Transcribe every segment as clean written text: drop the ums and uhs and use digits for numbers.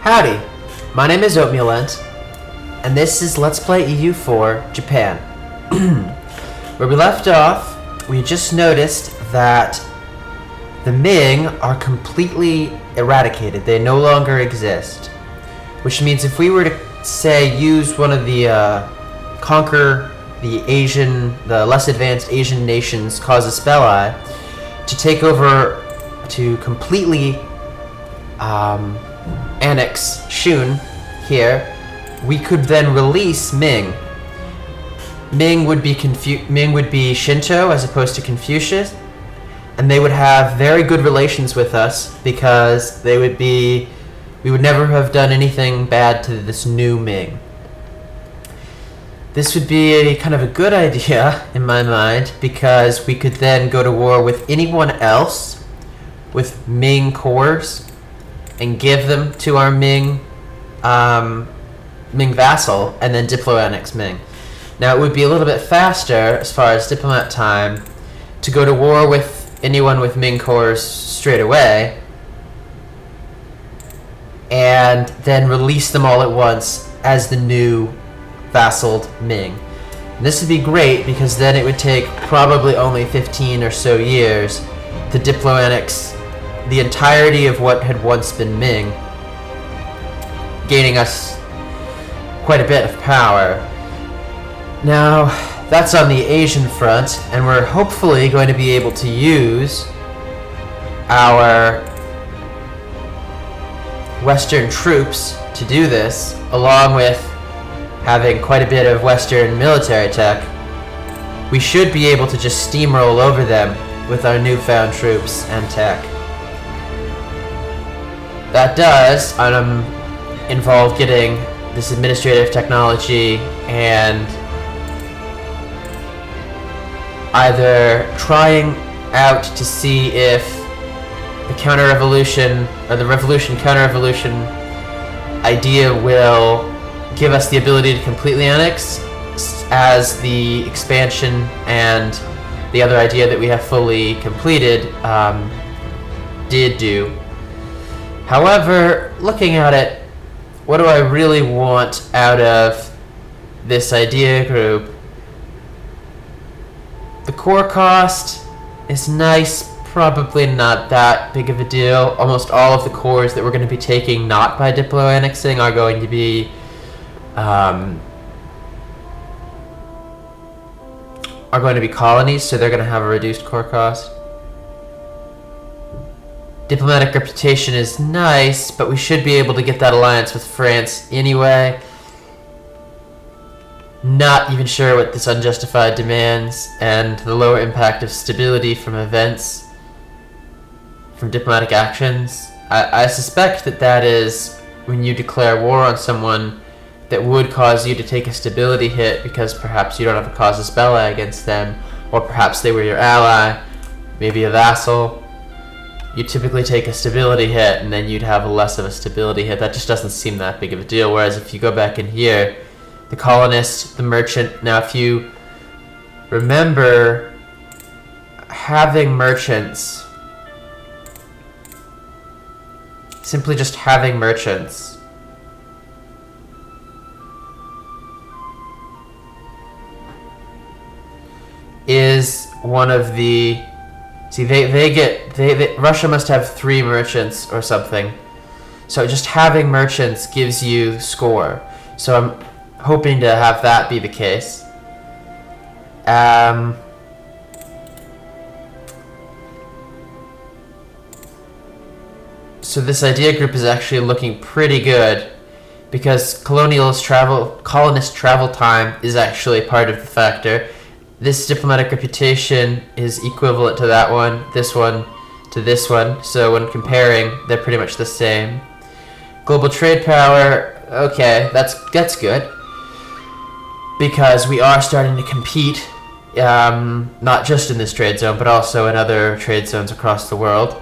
Howdy, my name is Oatmeal Lent, and this is Let's Play EU4 Japan. Where we left off, we just noticed that the Ming are completely eradicated. They no longer exist. Which means if we were to, say, use one of the, conquer the less advanced Asian nations, Casus Belli, to take over, to completely, annex Shun here, we could then release Ming. Ming would be Shinto as opposed to Confucius, and they would have very good relations with us because we would never have done anything bad to this new Ming. This would be a kind of a good idea in my mind because we could then go to war with anyone else with Ming cores and give them to our Ming vassal and then diplo-annex Ming. Now it would be a little bit faster as far as diplomat time to go to war with anyone with Ming cores straight away and then release them all at once as the new vassaled Ming. And this would be great because then it would take probably only 15 or so years to diplo-annex the entirety of what had once been Ming, gaining us quite a bit of power. Now, that's on the Asian front, and we're hopefully going to be able to use our Western troops to do this, along with having quite a bit of Western military tech. We should be able to just steamroll over them with our newfound troops and tech. That does involve getting this administrative technology and either trying out to see if the counter-revolution or the revolution counter-revolution idea will give us the ability to completely annex as the expansion and the other idea that we have fully completed did do. However, looking at it, what do I really want out of this idea group? The core cost is nice, probably not that big of a deal. Almost all of the cores that we're going to be taking not by diplo-annexing are going to be colonies, so they're going to have a reduced core cost. Diplomatic reputation is nice, but we should be able to get that alliance with France anyway. Not even sure what this unjustified demands and the lower impact of stability from events, from diplomatic actions. I suspect that is when you declare war on someone that would cause you to take a stability hit because perhaps you don't have a casus belli against them, or perhaps they were your ally, maybe a vassal. You typically take a stability hit and then you'd have less of a stability hit. That just doesn't seem that big of a deal. Whereas if you go back in here, the colonist, the merchant, now if you remember having merchants, simply just having merchants, is one of the... See, Russia must have 3 merchants or something. So just having merchants gives you score. So I'm hoping to have that be the case. So this idea group is actually looking pretty good because colonist travel time is actually part of the factor. This diplomatic reputation is equivalent to that one, this one to this one, so when comparing, they're pretty much the same. Global trade power, okay, that's good. Because we are starting to compete, not just in this trade zone, but also in other trade zones across the world.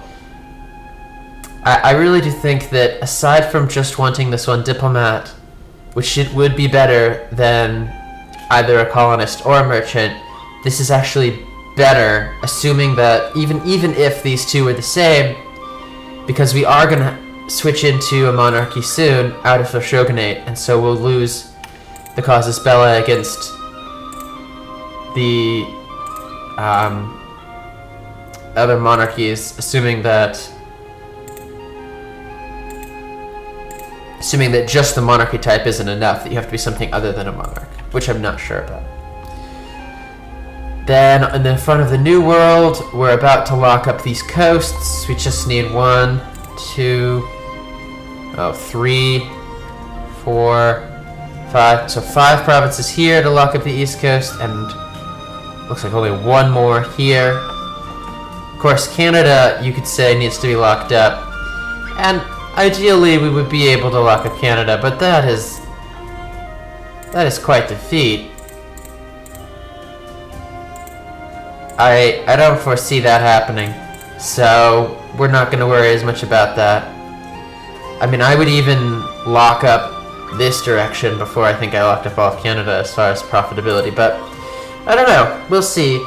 I really do think that aside from just wanting this one diplomat, which it would be better than either a colonist or a merchant, this is actually better, assuming that even if these two are the same, because we are gonna switch into a monarchy soon out of their shogunate, and so we'll lose the casus belli against the other monarchies, assuming that just the monarchy type isn't enough, that you have to be something other than a monarch, which I'm not sure about. Then, in the front of the New World, we're about to lock up these coasts. We just need 1, 2, 3, 4, 5. So 5 provinces here to lock up the East Coast, and looks like only 1 more here. Of course, Canada, you could say, needs to be locked up. And ideally, we would be able to lock up Canada, but that is quite the feat. I don't foresee that happening, so we're not going to worry as much about that. I mean, I would even lock up this direction before I think I locked up all of Canada as far as profitability, but I don't know. We'll see.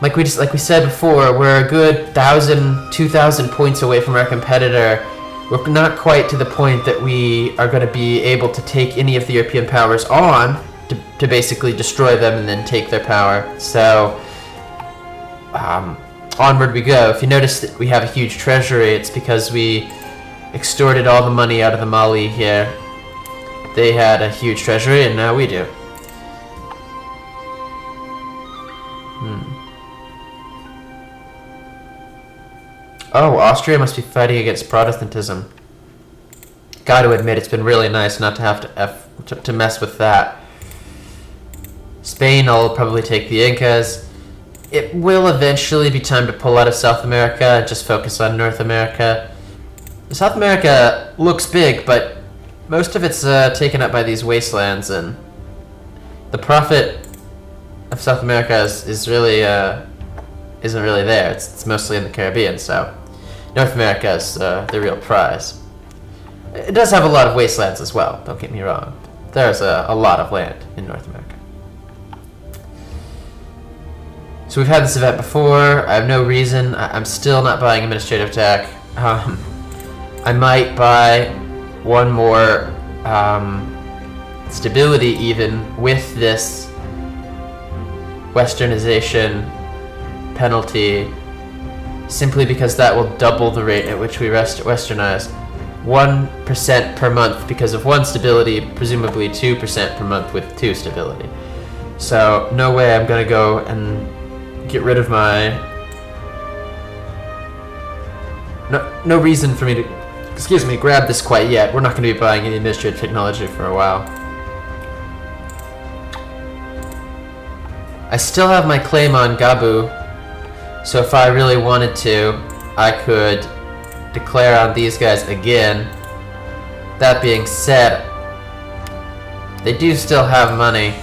Like we said before, we're a good 1,000, 2,000 points away from our competitor. We're not quite to the point that we are going to be able to take any of the European powers on to basically destroy them and then take their power. So, onward we go. If you notice that we have a huge treasury, it's because we extorted all the money out of the Mali here. They had a huge treasury, and now we do. Oh, Austria must be fighting against Protestantism. Gotta admit, it's been really nice not to have to mess with that. Spain, I'll probably take the Incas. It will eventually be time to pull out of South America and just focus on North America. South America looks big, but most of it's taken up by these wastelands, and the profit of South America isn't really there. It's mostly in the Caribbean, so North America is the real prize. It does have a lot of wastelands as well, don't get me wrong. There's a lot of land in North America. So we've had this event before. I have no reason. I'm still not buying administrative tech. I might buy 1 more stability even with this westernization penalty, simply because that will double the rate at which we westernize. 1% per month because of 1 stability, presumably 2% per month with 2 stability. So no way I'm gonna go and get rid of my... No reason for me to, grab this quite yet. We're not going to be buying any administrative technology for a while. I still have my claim on Gabu, so if I really wanted to, I could declare on these guys again. That being said, they do still have money.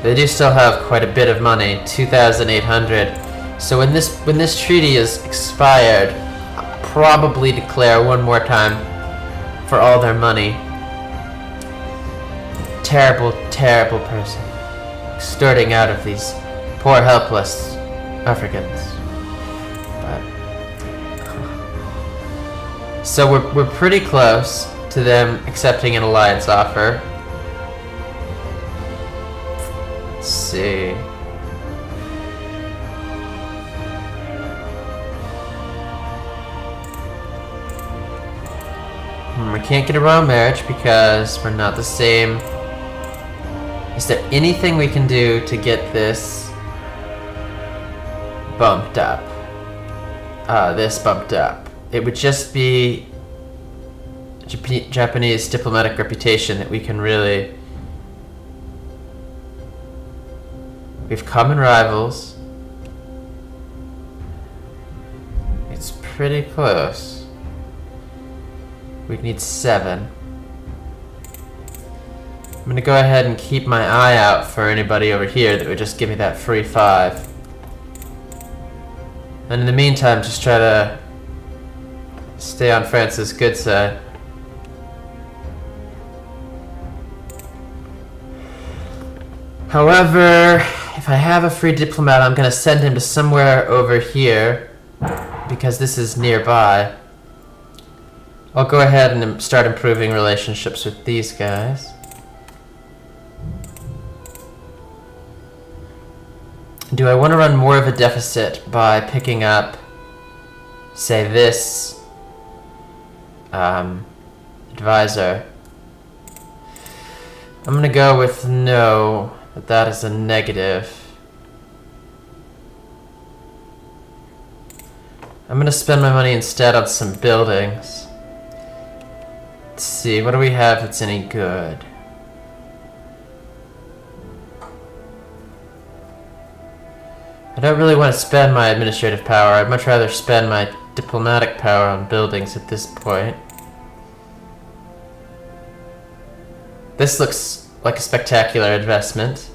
They do still have quite a bit of money, 2,800. So when this treaty is expired, I'll probably declare 1 more time for all their money. Terrible, terrible person, extorting out of these poor, helpless Africans. But so we're pretty close to them accepting an alliance offer. Let's see. We can't get around marriage because we're not the same. Is there anything we can do to get this bumped up? This bumped up. It would just be Japanese diplomatic reputation that we can really... We have common rivals. It's pretty close. We need 7. I'm gonna go ahead and keep my eye out for anybody over here that would just give me that free 5. And in the meantime, just try to stay on France's good side. However, if I have a free diplomat, I'm gonna send him to somewhere over here because this is nearby. I'll go ahead and start improving relationships with these guys. Do I want to run more of a deficit by picking up, say, this advisor? I'm gonna go with no, but that is a negative. I'm gonna spend my money instead on some buildings. Let's see, what do we have that's any good? I don't really want to spend my administrative power. I'd much rather spend my diplomatic power on buildings at this point. This looks like a spectacular investment.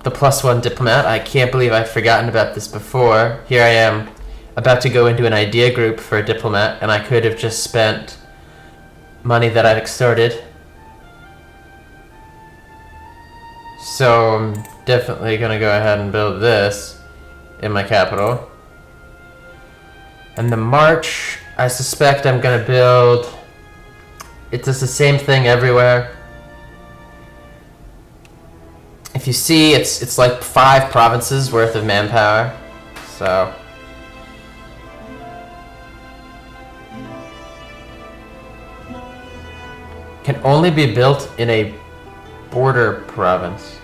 The +1 diplomat. I can't believe I've forgotten about this before. Here I am, about to go into an idea group for a diplomat, and I could have just spent money that I'd extorted. So I'm definitely gonna go ahead and build this in my capital. And the march, I suspect I'm gonna build, it does the same thing everywhere. If you see, it's like 5 provinces worth of manpower, so. Can only be built in a border province.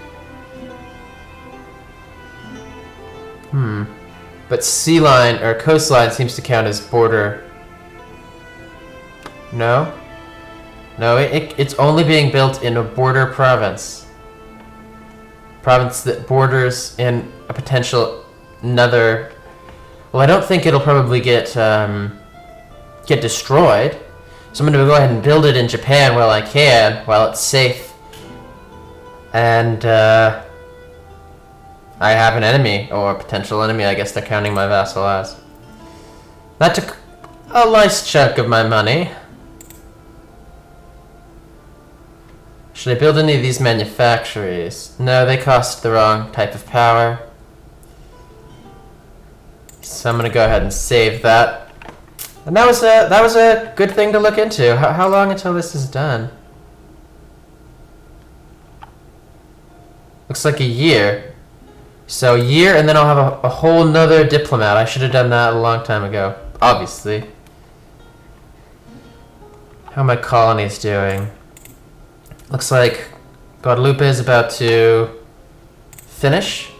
But sea line or coastline seems to count as border. No? No, it's only being built in a border province. Province that borders in a potential another. Well, I don't think it'll probably get destroyed. So I'm going to go ahead and build it in Japan while I can, while it's safe. And I have an enemy, or a potential enemy, I guess they're counting my vassal as. That took a nice chunk of my money. Should I build any of these manufactories? No, they cost the wrong type of power. So I'm gonna go ahead and save that. And that was a good thing to look into. How long until this is done? Looks like a year. So a year, and then I'll have a whole nother diplomat. I should have done that a long time ago, obviously. How are my colonies doing? Looks like Guadalupe is about to finish.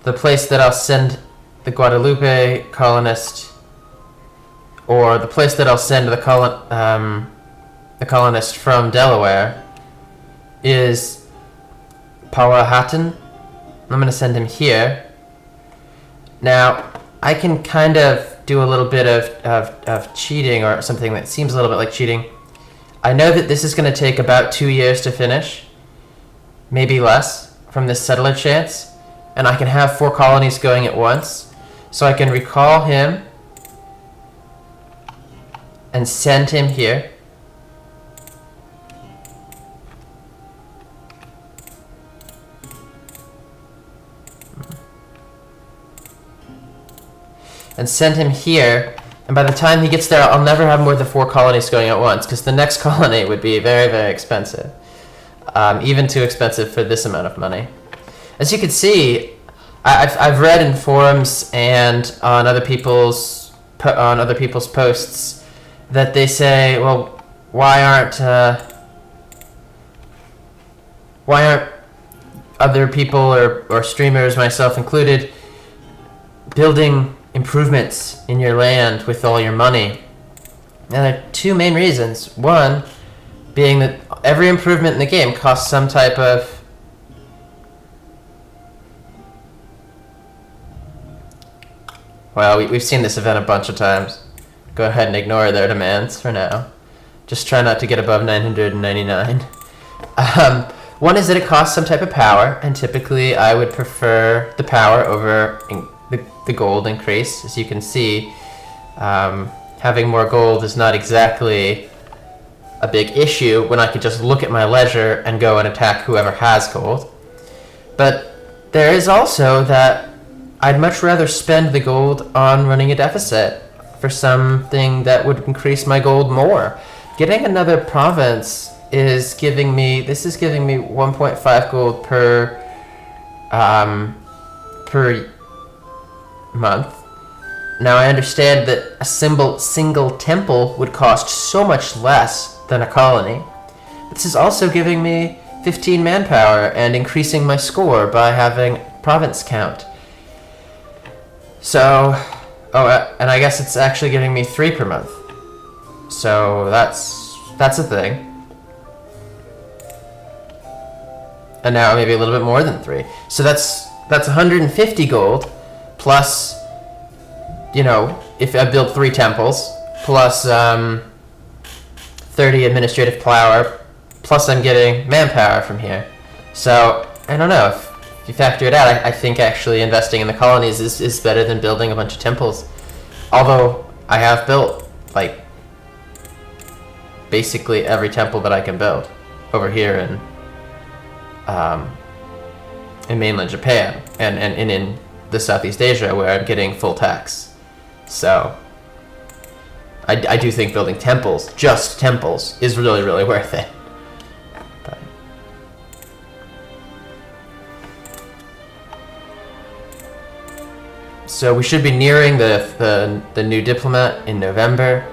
The place that I'll send the Guadalupe colonist, or the place that I'll send the colonist from Delaware, is Powhatan. I'm going to send him here. Now, I can kind of do a little bit of cheating, or something that seems a little bit like cheating. I know that this is going to take about 2 years to finish, maybe less, from this settler chance, and I can have 4 colonies going at once. So I can recall him and send him here. And send him here, and by the time he gets there, I'll never have more than 4 colonies going at once, because the next colony would be very, very expensive. Even too expensive for this amount of money. As you can see, I've read in forums and on other people's posts that they say, well, why aren't other people or streamers, myself included, building improvements in your land with all your money? Now, there are 2 main reasons. One being that every improvement in the game costs some type of well, we've seen this event a bunch of times. Go ahead and ignore their demands for now. Just try not to get above 999. One is that it costs some type of power, and typically I would prefer the power over the gold increase. As you can see, having more gold is not exactly a big issue when I could just look at my leisure and go and attack whoever has gold. But there is also that I'd much rather spend the gold on running a deficit for something that would increase my gold more. Getting another province is giving me 1.5 gold per month. Now I understand that a single temple would cost so much less than a colony. This is also giving me 15 manpower and increasing my score by having province count. So, and I guess it's actually giving me 3 per month. So that's a thing. And now maybe a little bit more than 3. So that's 150 gold plus, you know, if I build 3 temples plus 30 administrative power, plus I'm getting manpower from here. So I don't know, if you factor it out, I think actually investing in the colonies is better than building a bunch of temples. Although I have built like basically every temple that I can build over here in mainland Japan and in the Southeast Asia, where I'm getting full tax. So I do think building temples, just temples, is really, really worth it. But so we should be nearing the new diplomat in November.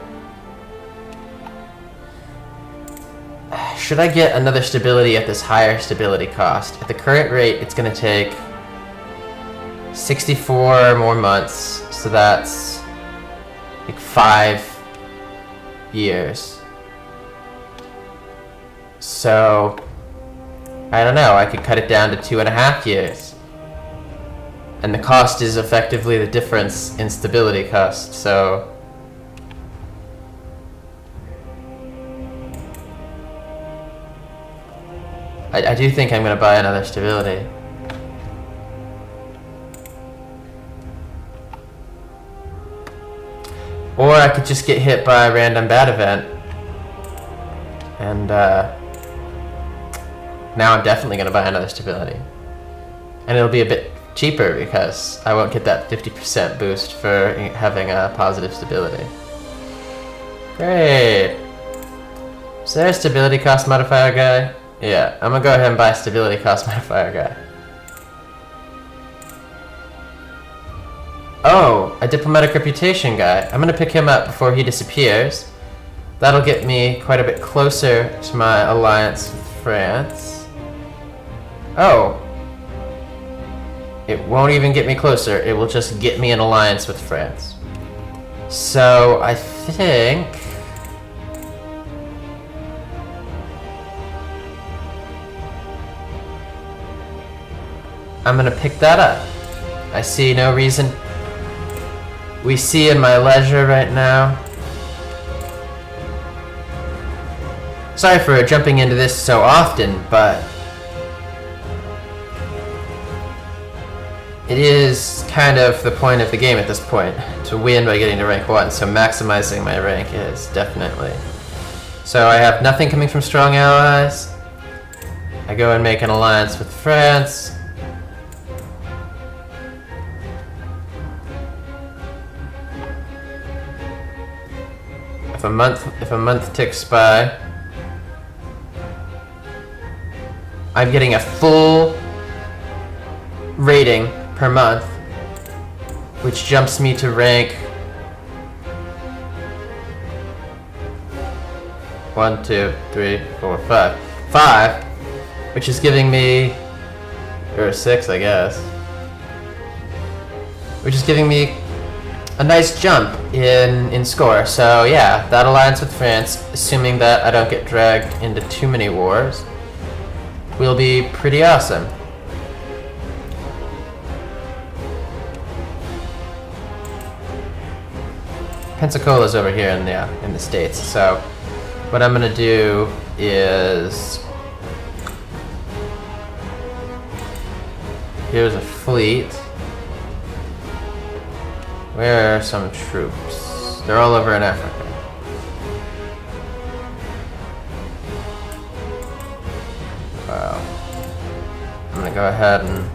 Should I get another stability at this higher stability cost? At the current rate, it's going to take 64 more months, so that's like 5 years. So I don't know, I could cut it down to 2.5 years. And the cost is effectively the difference in stability cost, so I do think I'm going to buy another stability. Or I could just get hit by a random bad event. And now I'm definitely going to buy another stability. And it'll be a bit cheaper because I won't get that 50% boost for having a positive stability. Great. Is there a stability cost modifier guy? Yeah, I'm gonna go ahead and buy stability cost modifier guy. Oh, a diplomatic reputation guy. I'm gonna pick him up before he disappears. That'll get me quite a bit closer to my alliance with France. Oh. It won't even get me closer, it will just get me an alliance with France. So, I think I'm gonna pick that up. I see no reason. We see in my leisure right now. Sorry for jumping into this so often, but it is kind of the point of the game at this point, to win by getting to rank 1, so maximizing my rank is definitely. So I have nothing coming from strong allies. I go and make an alliance with France. If a month ticks by, I'm getting a full rating per month, which jumps me to rank 1, 2, 3, 4, 5. 5, which is giving me, or 6, I guess, which is giving me a nice jump in score. So yeah, that alliance with France, assuming that I don't get dragged into too many wars, will be pretty awesome. Pensacola's over here in the States, so what I'm gonna do is, here's a fleet. Where are some troops? They're all over in Africa. Wow. I'm gonna go ahead and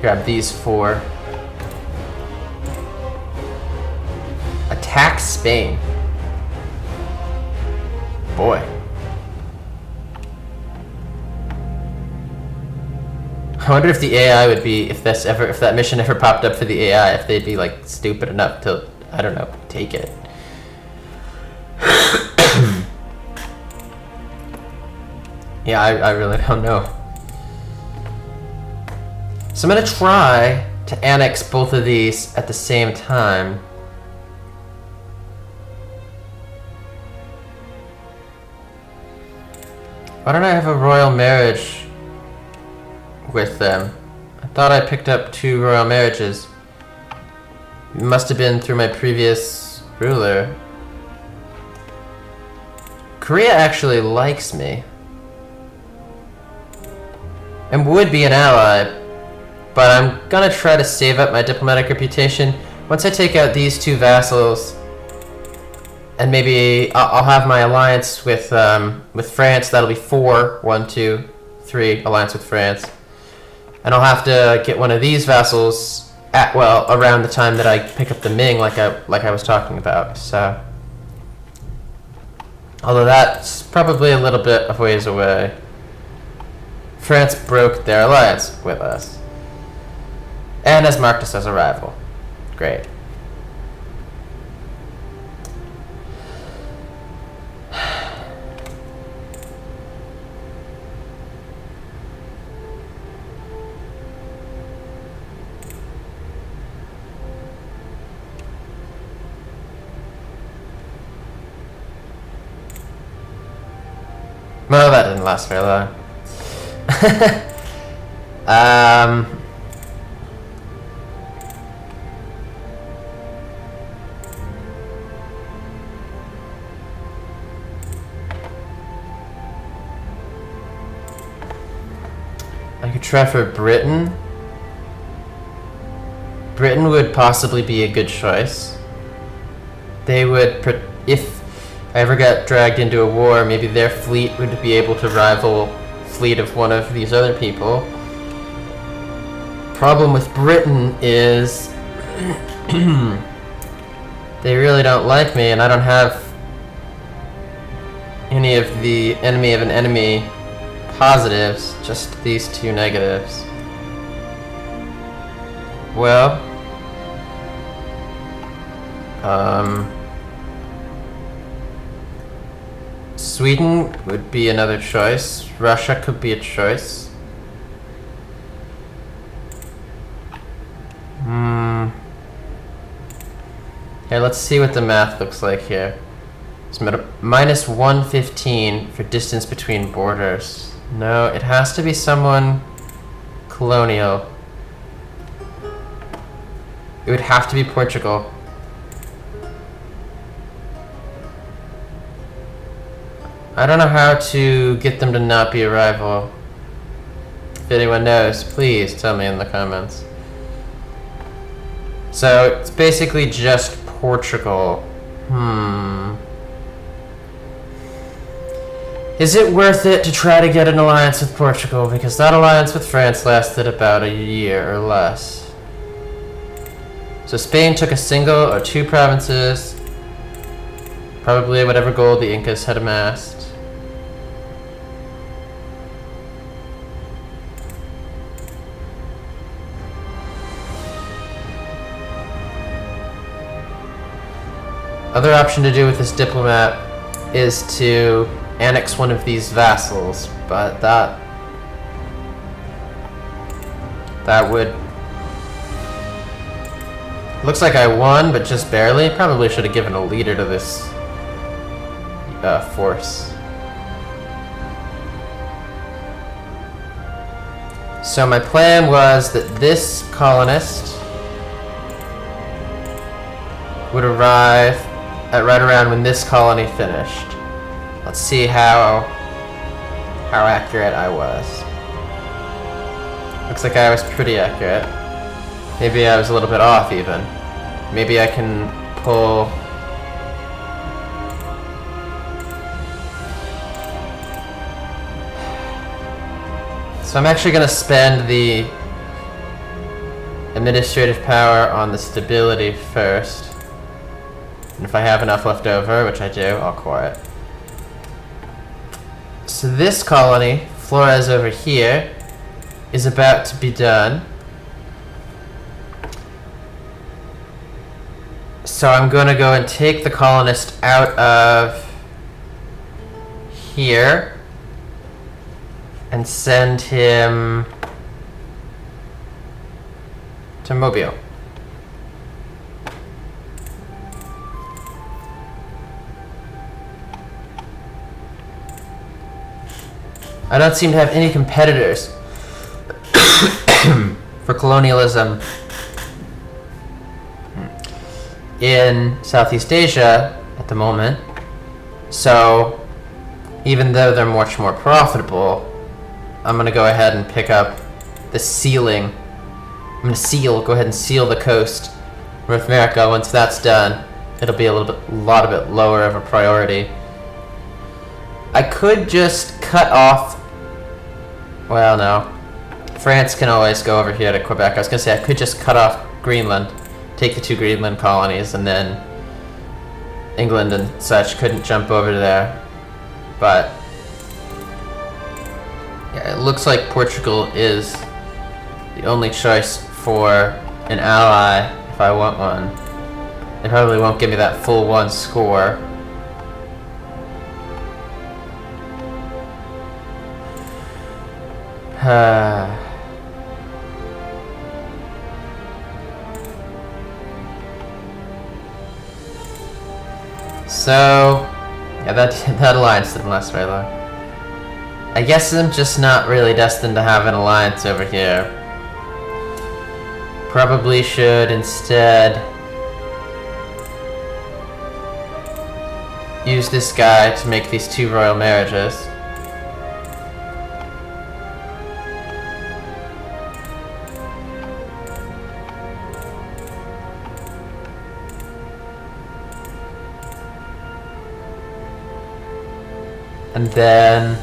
Grab these 4. Attack Spain. Boy. I wonder if the AI would be, if that mission ever popped up for the AI, if they'd be like stupid enough to, I don't know, take it. Yeah, I really don't know. So I'm gonna try to annex both of these at the same time. Why don't I have a royal marriage with them? I thought I picked up 2 royal marriages. It must have been through my previous ruler. Korea actually likes me. And would be an ally. But I'm gonna try to save up my diplomatic reputation. Once I take out these 2 vassals, and maybe I'll have my alliance with France. That'll be 4. 1, 2, 3 alliance with France, and I'll have to get one of these vassals at around the time that I pick up the Ming, like I was talking about. So, although that's probably a little bit of ways away. France broke their alliance with us, and has marked us as a rival. Great. Well, that didn't last very long. I could try for Britain. Britain would possibly be a good choice. They would, if I ever got dragged into a war, maybe their fleet would be able to rival fleet of one of these other people. Problem with Britain is they really don't like me, and I don't have any of the enemy of an enemy positives, just these 2 negatives. Well, Sweden would be another choice. Russia could be a choice. Here, let's see what the math looks like here. It's minus 115 for distance between borders. No, it has to be someone colonial. It would have to be Portugal. I don't know how to get them to not be a rival. If anyone knows, please tell me in the comments. So, it's basically just Portugal. Is it worth it to try to get an alliance with Portugal? Because that alliance with France lasted about a year or less. So Spain took a single or 2 provinces. Probably whatever gold the Incas had amassed. Other option to do with this diplomat is to annex one of these vassals, but that would... Looks like I won, but just barely. Probably should have given a leader to this force. So my plan was that this colonist would arrive at right around when this colony finished. Let's see how accurate I was. Looks like I was pretty accurate. Maybe I was a little bit off even. Maybe I can pull... So I'm actually going to spend the administrative power on the stability first. And if I have enough left over, which I do, I'll core it. So this colony, Flores over here, is about to be done. So I'm going to go and take the colonist out of here and send him to Mobile. I don't seem to have any competitors for colonialism in Southeast Asia at the moment. So even though they're much more profitable, I'm going to go ahead and pick up the sealing. I'm going to go ahead and seal the coast of North America. Once that's done, it'll be a lot bit lower of a priority. I could just cut off. Well, no. France can always go over here to Quebec. I was going to say I could just cut off Greenland, take the 2 Greenland colonies, and then England and such couldn't jump over there. But yeah, it looks like Portugal is the only choice for an ally if I want one. They probably won't give me that full 1 score. So, yeah, that alliance didn't last very long. I guess I'm just not really destined to have an alliance over here. Probably should instead use this guy to make these 2 royal marriages. And then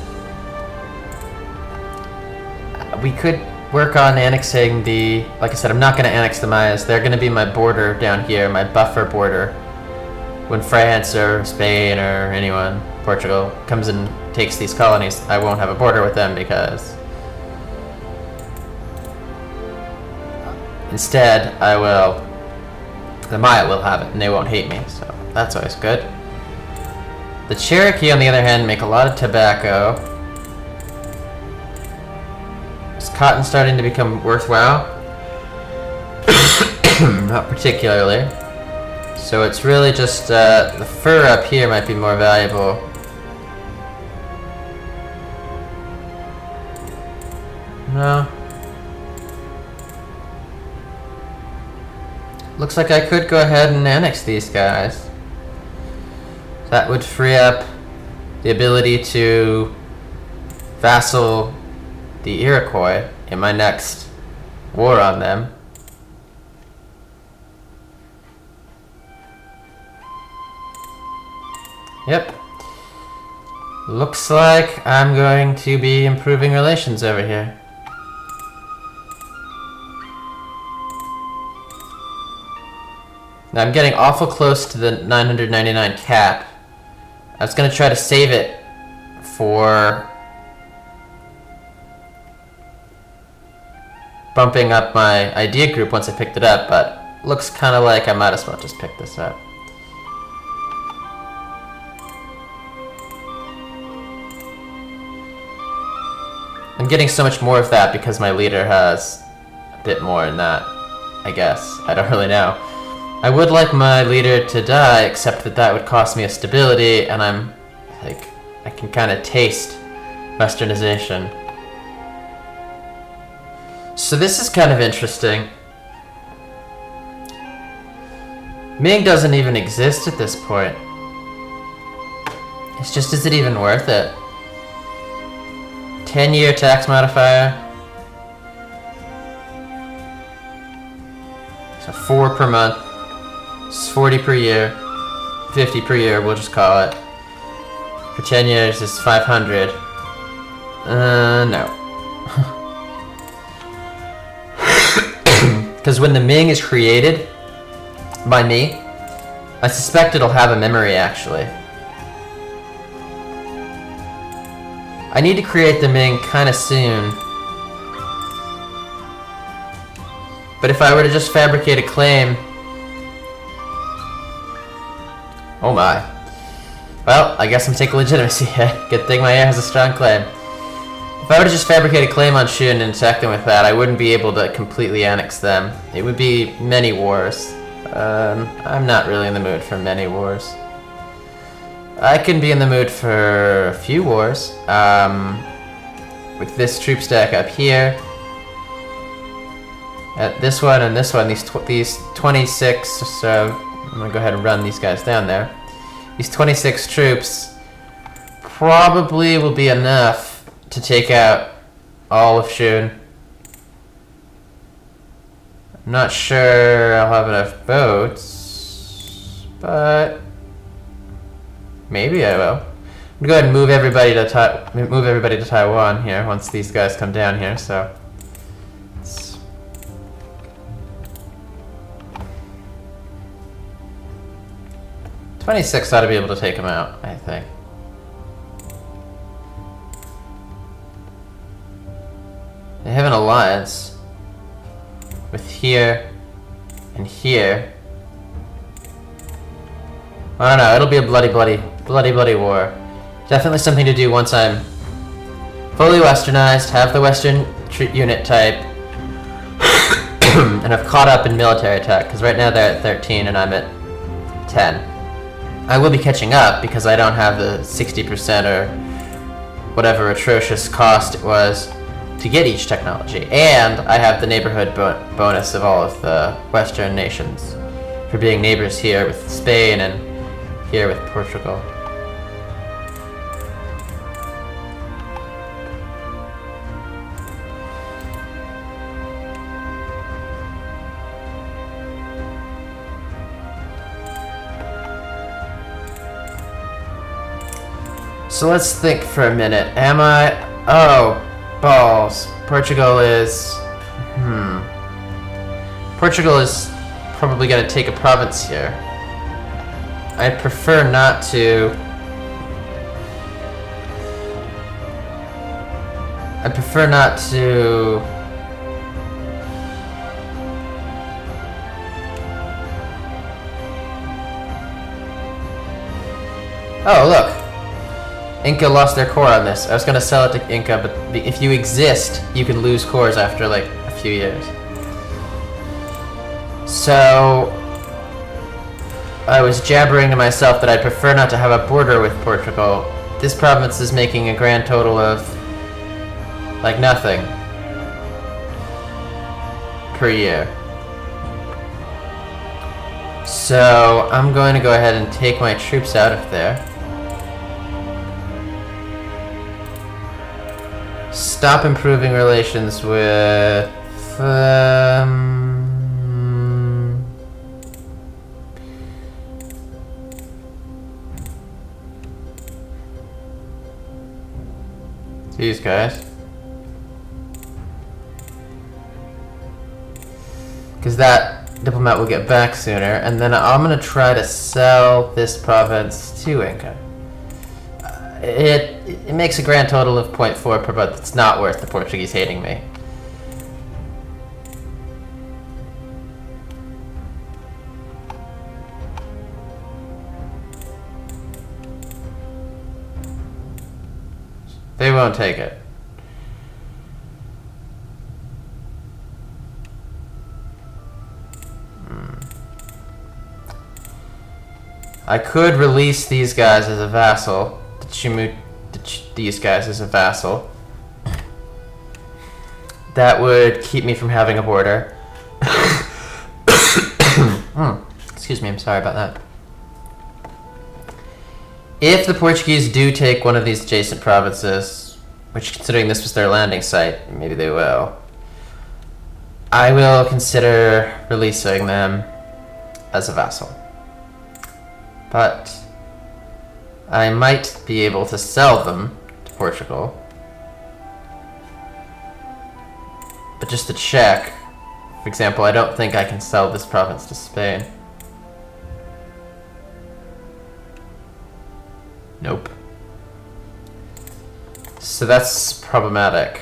we could work on annexing the, like I said, I'm not going to annex the Mayas. They're going to be my border down here, my buffer border. When France or Spain or anyone, Portugal, comes and takes these colonies, I won't have a border with them because instead the Maya will have it and they won't hate me, so that's always good. The Cherokee, on the other hand, make a lot of tobacco. Is cotton starting to become worthwhile? Not particularly. So it's really just the fur up here might be more valuable. No. Looks like I could go ahead and annex these guys. That would free up the ability to vassal the Iroquois in my next war on them. Yep. Looks like I'm going to be improving relations over here. Now I'm getting awful close to the 999 cap. I was going to try to save it for bumping up my idea group once I picked it up, but looks kind of like I might as well just pick this up. I'm getting so much more of that because my leader has a bit more in that, I guess. I don't really know. I would like my leader to die, except that would cost me a stability, and I'm like, I can kind of taste westernization. So this is kind of interesting. Ming doesn't even exist at this point. It's just, is it even worth it? 10-year tax modifier. So 4 per month. It's 40 per year, 50 per year, we'll just call it. For 10 years, it's 500. No. Because Because when the Ming is created by me, I suspect it'll have a memory, actually. I need to create the Ming kind of soon. But if I were to just fabricate a claim... Oh my. Well, I guess I'm taking legitimacy here. Good thing my heir has a strong claim. If I were to just fabricate a claim on Shun and attack them with that, I wouldn't be able to completely annex them. It would be many wars. I'm not really in the mood for many wars. I can be in the mood for a few wars. With this troop stack up here. At this one and this one, these 26, so I'm gonna go ahead and run these guys down there. These 26 troops probably will be enough to take out all of Shun. I'm not sure I'll have enough boats, but maybe I will. I'm gonna go ahead and move everybody to Taiwan here once these guys come down here. So. 26 ought to be able to take him out, I think. They have an alliance with here and here. I don't know, it'll be a bloody war. Definitely something to do once I'm fully westernized, have the western unit type, and I've caught up in military tech, because right now they're at 13 and I'm at 10. I will be catching up because I don't have the 60% or whatever atrocious cost it was to get each technology. And I have the neighborhood bonus of all of the Western nations for being neighbors here with Spain and here with Portugal. So let's think for a minute. Am I... Oh, balls. Portugal is... Portugal is probably going to take a province here. I prefer not to... Oh, look. Inca lost their core on this. I was gonna sell it to Inca, but if you exist, you can lose cores after like a few years. So I was jabbering to myself that I'd prefer not to have a border with Portugal. This province is making a grand total of like nothing per year. So I'm going to go ahead and take my troops out of there. Stop improving relations with these guys, because that diplomat will get back sooner, and then I'm gonna try to sell this province to Inca. It makes a grand total of 0.4 per month. It's not worth the Portuguese hating me. They won't take it. I could release these guys as a vassal. These guys as a vassal. That would keep me from having a border. Excuse me, I'm sorry about that. If the Portuguese do take one of these adjacent provinces, which considering this was their landing site, maybe they will, I will consider releasing them as a vassal. But I might be able to sell them to Portugal. But just to check, For example, I don't think I can sell this province to Spain. Nope. So that's problematic.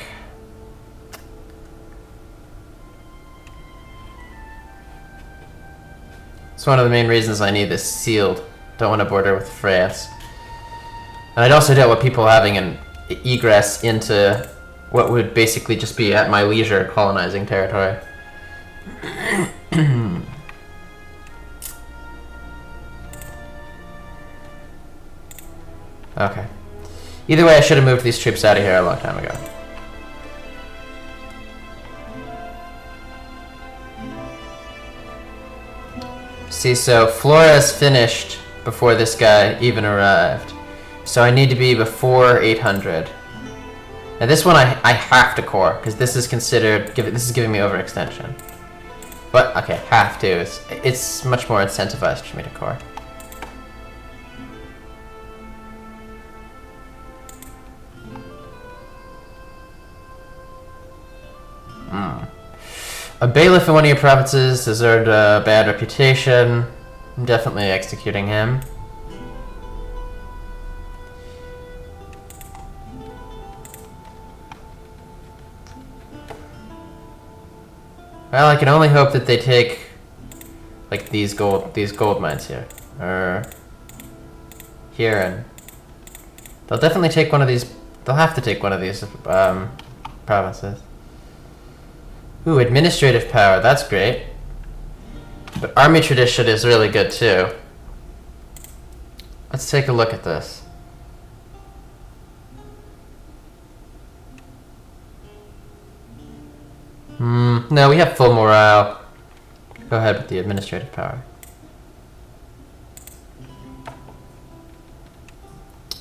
It's one of the main reasons I need this sealed. Don't want to border with France. And I also don't want people having an egress into what would basically just be at my leisure colonizing territory. Okay. Either way, I should have moved these troops out of here a long time ago. See, so Flores finished before this guy even arrived. So I need to be before 800. Now this one I have to core, because this is considered, this is giving me overextension. But, okay, have to. It's much more incentivized for me to core. A bailiff in one of your provinces has earned a bad reputation. I'm definitely executing him. Well, I can only hope that they take like these gold mines here, or here, and they'll definitely take one of these. They'll have to take one of these provinces. Ooh, administrative power, that's great. But army tradition is really good too. Let's take a look at this. No, we have full morale. Go ahead with the administrative power.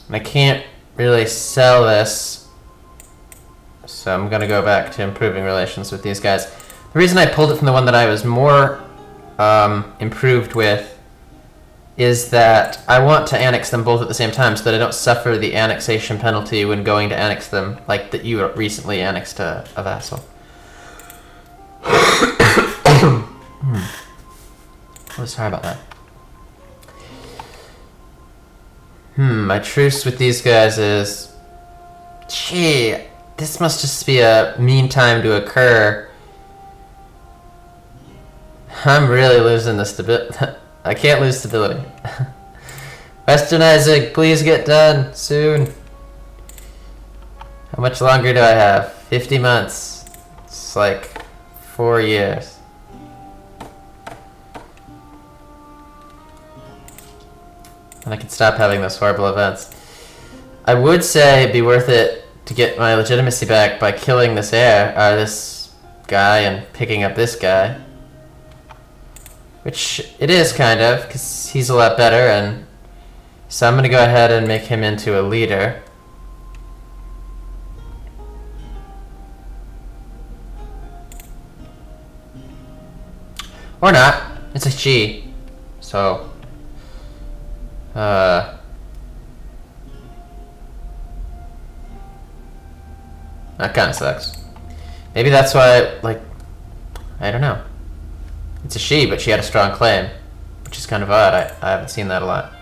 And I can't really sell this. So I'm gonna go back to improving relations with these guys. The reason I pulled it from the one that I was more improved with is that I want to annex them both at the same time so that I don't suffer the annexation penalty when going to annex them, like that you recently annexed a vassal. Oh, sorry about that. My truce with these guys is... Gee, this must just be a mean time to occur. I'm really losing the stability. I can't lose stability. Westernizing, please get done soon. How much longer do I have? 50 months. It's like 4 years. And I can stop having those horrible events. I would say it'd be worth it to get my legitimacy back by killing this this guy and picking up this guy. Which it is kind of, because he's a lot better, and so I'm going to go ahead and make him into a leader. Or not. It's a she. So... that kind of sucks. Maybe that's why, like, I don't know. It's a she, but she had a strong claim, which is kind of odd. I haven't seen that a lot.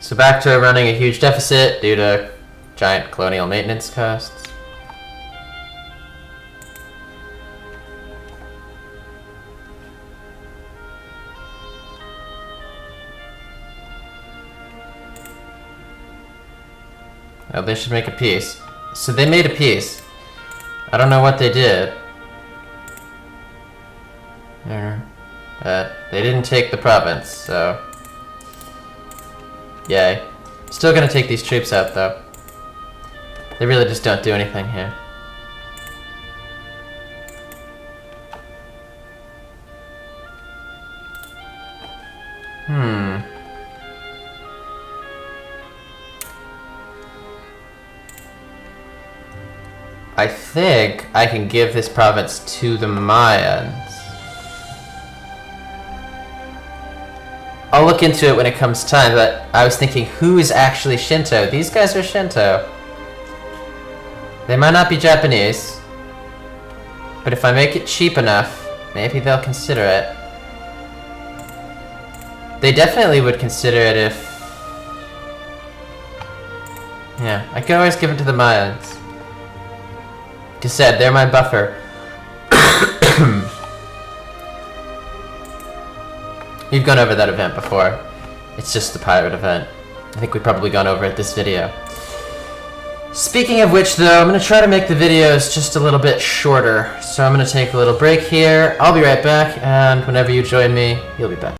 So back to running a huge deficit due to giant colonial maintenance costs. Oh, they should make a peace. So they made a peace. I don't know what they did. They didn't take the province, so... Yay. Still gonna take these troops out, though. They really just don't do anything here. I think I can give this province to the Mayans. I'll look into it when it comes time, but I was thinking, who is actually Shinto? These guys are Shinto. They might not be Japanese. But if I make it cheap enough, maybe they'll consider it. They definitely would consider it if... Yeah, I could always give it to the Mayans. Like I said, they're my buffer. We've gone over that event before. It's just the pirate event. I think we've probably gone over it this video. Speaking of which, though, I'm going to try to make the videos just a little bit shorter. So I'm going to take a little break here. I'll be right back, and whenever you join me, you'll be back.